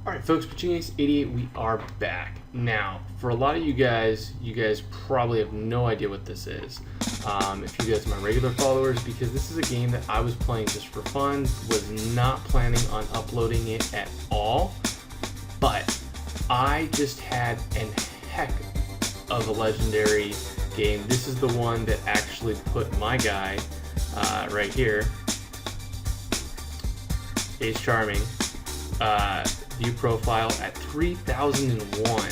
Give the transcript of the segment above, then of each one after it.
Alright folks, Pachingas88, we are back. Now, for a lot of you guys probably have no idea what this is. If you guys are my regular followers, because this is a game that I was playing just for fun, was not planning on uploading it at all, but I just had a heck of a legendary game. This is the one that actually put my guy, right here, Ace Charming, view profile at 3001.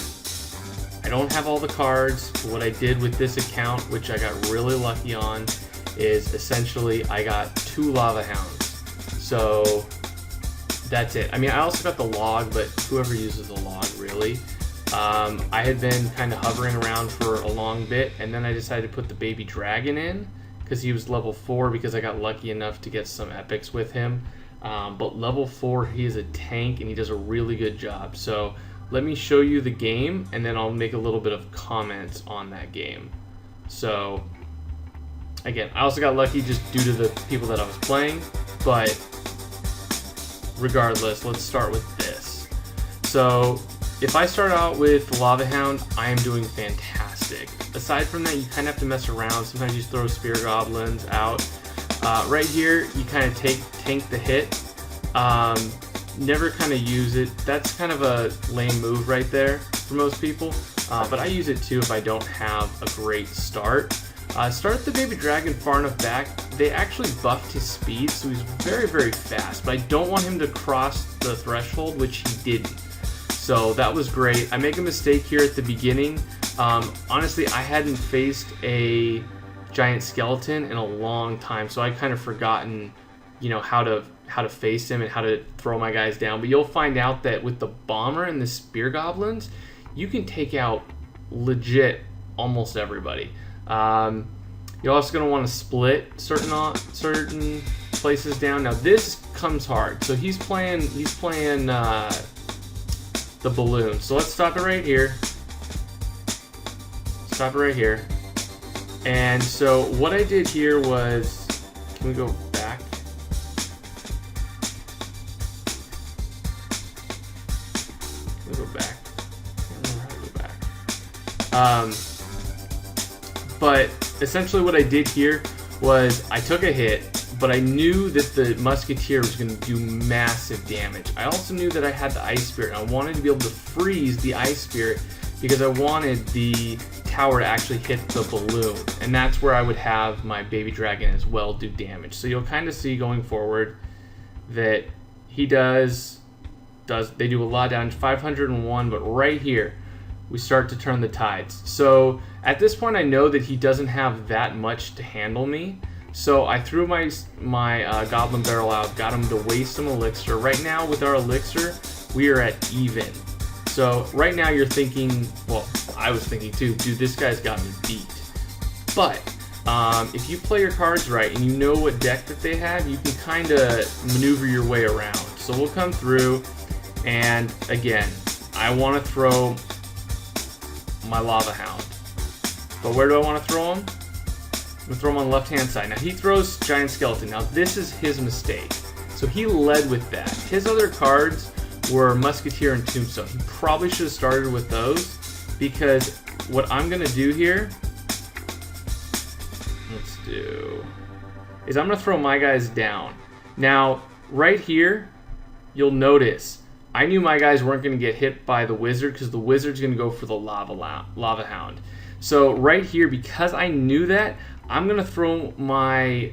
I don't have all the cards. What I did with this account, which I got really lucky on, is essentially I got 2 Lava Hounds. So that's it. I mean, I also got the log, but whoever uses the log, really. I had been kind of hovering around for a long bit, and then I decided to put the baby dragon in because he was level 4, because I got lucky enough to get some epics with him. But level 4, he is a tank and he does a really good job. So let me show you the game, and then I'll make a little bit of comments on that game. So again, I also got lucky just due to the people that I was playing, but regardless, let's start with this. So if I start out with Lava Hound, I am doing fantastic. Aside from that, you kind of have to mess around. Sometimes you throw Spear Goblins out. Right here, you kind of tank the hit. Never kind of use it. That's kind of a lame move right there for most people. But I use it too if I don't have a great start. Start the baby dragon far enough back. They actually buffed his speed, so he's very, very fast. But I don't want him to cross the threshold, which he didn't. So that was great. I make a mistake here at the beginning. Honestly, I hadn't faced a giant skeleton in a long time, so I kind of forgotten, you know, how to face him and how to throw my guys down. But you'll find out that with the bomber and the spear goblins, you can take out legit almost everybody. You're also going to want to split certain places down. Now this comes hard. So he's playing the balloon. So let's stop it right here. Stop it right here. And so what I did here was, can we go back? Can we go back? I don't know how to go back. But essentially what I did here was I took a hit, but I knew that the musketeer was going to do massive damage. I also knew that I had the ice spirit, and I wanted to be able to freeze the ice spirit because I wanted the tower to actually hit the balloon, and that's where I would have my baby dragon as well do damage. So you'll kind of see going forward that he they do a lot of damage, 501, but right here we start to turn the tides. So at this point I know that he doesn't have that much to handle me, so I threw my goblin barrel out, got him to waste some elixir. Right now with our elixir we are at even. So right now you're thinking, well, I was thinking too, dude, this guy's got me beat. But if you play your cards right and you know what deck that they have, you can kind of maneuver your way around. So we'll come through, and again, I want to throw my Lava Hound. But where do I want to throw him? I'm going to throw him on the left-hand side. Now he throws Giant Skeleton. Now this is his mistake. So he led with that. His other cards were Musketeer and Tombstone. He probably should have started with those, because what I'm going to do here, is I'm going to throw my guys down. Now, right here, you'll notice, I knew my guys weren't going to get hit by the wizard because the wizard's going to go for the Lava Hound. So right here, because I knew that, I'm going to throw my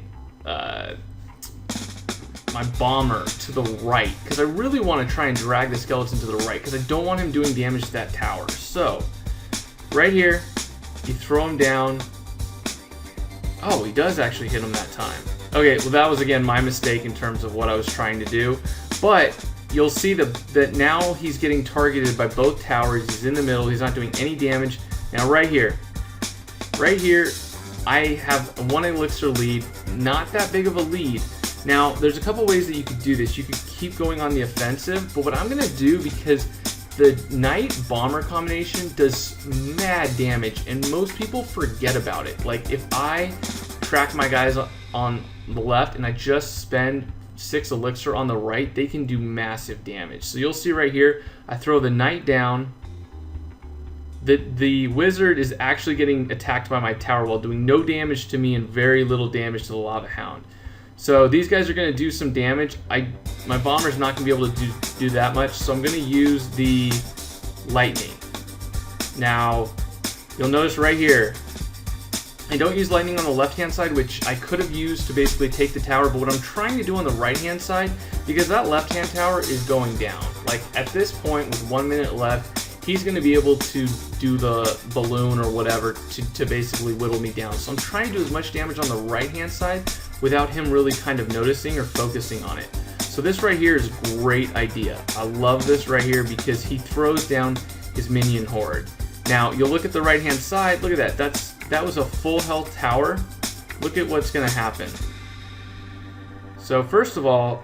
my bomber to the right, because I really want to try and drag the skeleton to the right, because I don't want him doing damage to that tower. So right here, you throw him down. Oh, he does actually hit him that time. Okay, well that was again my mistake in terms of what I was trying to do, but you'll see that now he's getting targeted by both towers. He's in the middle, he's not doing any damage. Now right here, I have a 1 elixir lead, not that big of a lead. Now, there's a couple ways that you could do this. You could keep going on the offensive, but what I'm going to do, because the Knight Bomber combination does mad damage, and most people forget about it. Like, if I track my guys on the left and I just spend 6 elixir on the right, they can do massive damage. So you'll see right here, I throw the knight down. The wizard is actually getting attacked by my tower while doing no damage to me and very little damage to the lava hound. So these guys are going to do some damage. My bomber's not going to be able to do that much, so I'm going to use the lightning. Now, you'll notice right here, I don't use lightning on the left-hand side, which I could have used to basically take the tower, but what I'm trying to do on the right-hand side, because that left-hand tower is going down. Like, at this point, with 1 minute left, he's going to be able to do the balloon or whatever to basically whittle me down. So I'm trying to do as much damage on the right-hand side without him really kind of noticing or focusing on it. So this right here is a great idea. I love this right here because he throws down his minion horde. Now, you'll look at the right-hand side. Look at that. That was a full health tower. Look at what's going to happen. So first of all,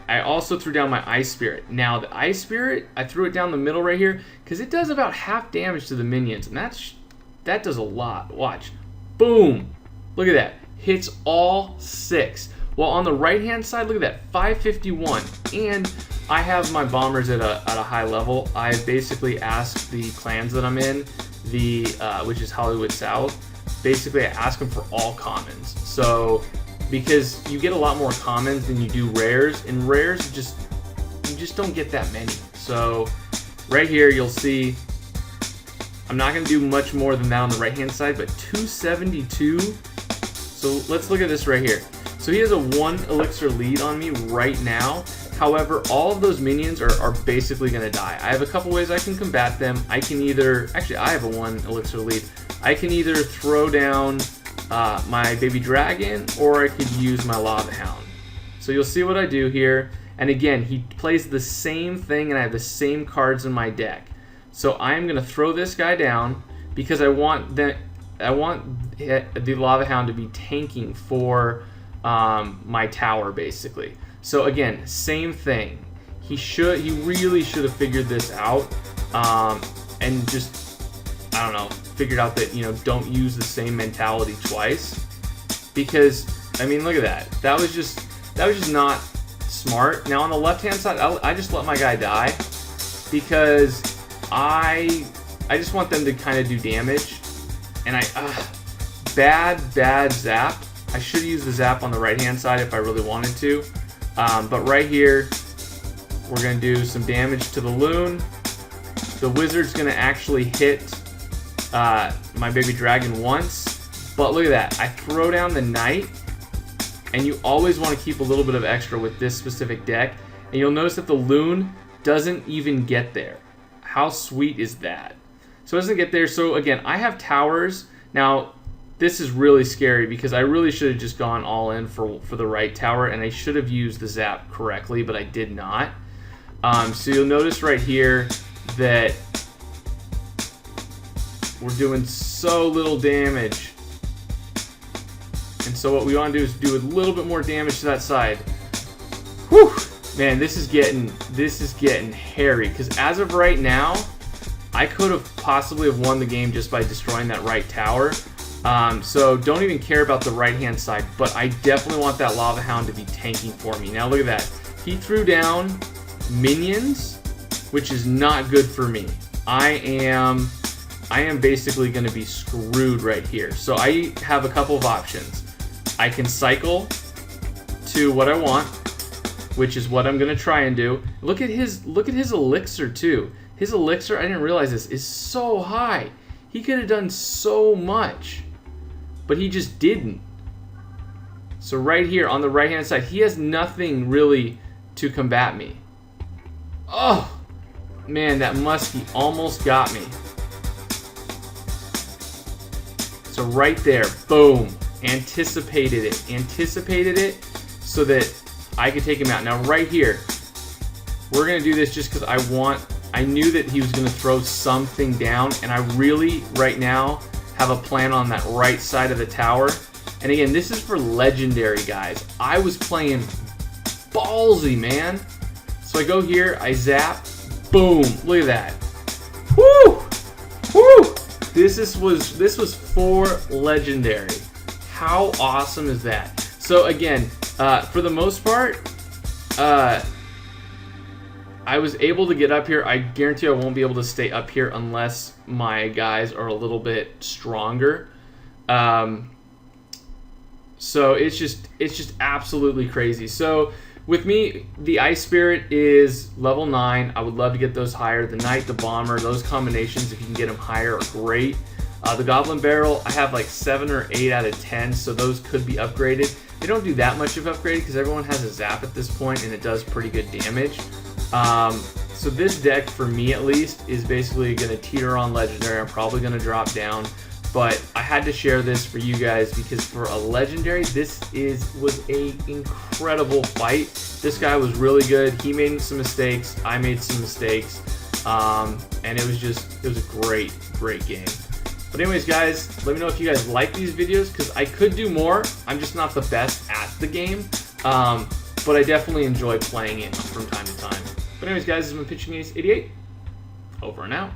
I also threw down my Ice Spirit. Now, the Ice Spirit, I threw it down the middle right here because it does about half damage to the minions, and that does a lot. Watch. Boom. Look at that. Hits all 6. While on the right-hand side, look at that, 551. And I have my bombers at a high level. I basically asked the clans that I'm in, which is Hollywood South, basically I ask them for all commons. So, because you get a lot more commons than you do rares, and rares you just don't get that many. So, right here you'll see, I'm not going to do much more than that on the right-hand side, but 272. So let's look at this right here. So he has a 1 elixir lead on me right now. However, all of those minions are basically going to die. I have a couple ways I can combat them. I can either, actually I have a 1 elixir lead. I can either throw down my baby dragon, or I could use my lava hound. So you'll see what I do here. And again, he plays the same thing and I have the same cards in my deck. So I'm going to throw this guy down because I want the lava hound to be tanking for my tower basically. So again, same thing. He really should have figured this out, and just, I don't know, figured out that, don't use the same mentality twice. Because, I mean, look at that. That was just not smart. Now on the left-hand side, I just let my guy die because I just want them to kind of do damage, and bad zap. I should use the zap on the right-hand side if I really wanted to. But right here, we're going to do some damage to the loon. The wizard's going to actually hit my baby dragon once. But look at that. I throw down the knight. And you always want to keep a little bit of extra with this specific deck. And you'll notice that the loon doesn't even get there. How sweet is that? So it doesn't get there. So again, I have towers. Now, this is really scary because I really should have just gone all in for the right tower, and I should have used the zap correctly, but I did not. So you'll notice right here that we're doing so little damage. And so what we want to do is do a little bit more damage to that side. Whew! Man, this is getting hairy, because as of right now, I could have possibly won the game just by destroying that right tower. So don't even care about the right-hand side, but I definitely want that lava hound to be tanking for me. Now look at that. He threw down minions, which is not good for me. I am basically going to be screwed right here. So I have a couple of options. I can cycle to what I want, which is what I'm going to try and do. Look at his elixir too. His elixir, I didn't realize this, is so high. He could have done so much, but he just didn't. So right here on the right hand side, he has nothing really to combat me. Oh man, that muskie almost got me. So right there, boom, anticipated it so that I could take him out. Now right here, we're gonna do this just because I knew that he was gonna throw something down, and I really right now have a plan on that right side of the tower. And again, this is for legendary guys. I was playing ballsy, man. So I go here, I zap, boom, look at that. Woo! Woo! This was for legendary. How awesome is that? So again, for the most part, I was able to get up here. I guarantee I won't be able to stay up here unless my guys are a little bit stronger. So it's just absolutely crazy. So with me, the Ice Spirit is level 9. I would love to get those higher. The Knight, the Bomber, those combinations, if you can get them higher, are great. The Goblin Barrel, I have like 7 or 8 out of 10, so those could be upgraded. They don't do that much of upgrade because everyone has a Zap at this point, and it does pretty good damage. So this deck, for me at least, is basically going to teeter on Legendary. I'm probably going to drop down, but I had to share this for you guys because for a Legendary, this was a incredible fight. This guy was really good. He made some mistakes. I made some mistakes, and it was a great game. But anyways, guys, let me know if you guys like these videos because I could do more. I'm just not the best at the game, but I definitely enjoy playing it from time to time. But anyways, guys, this has been Pitching Ace 88. Over and out.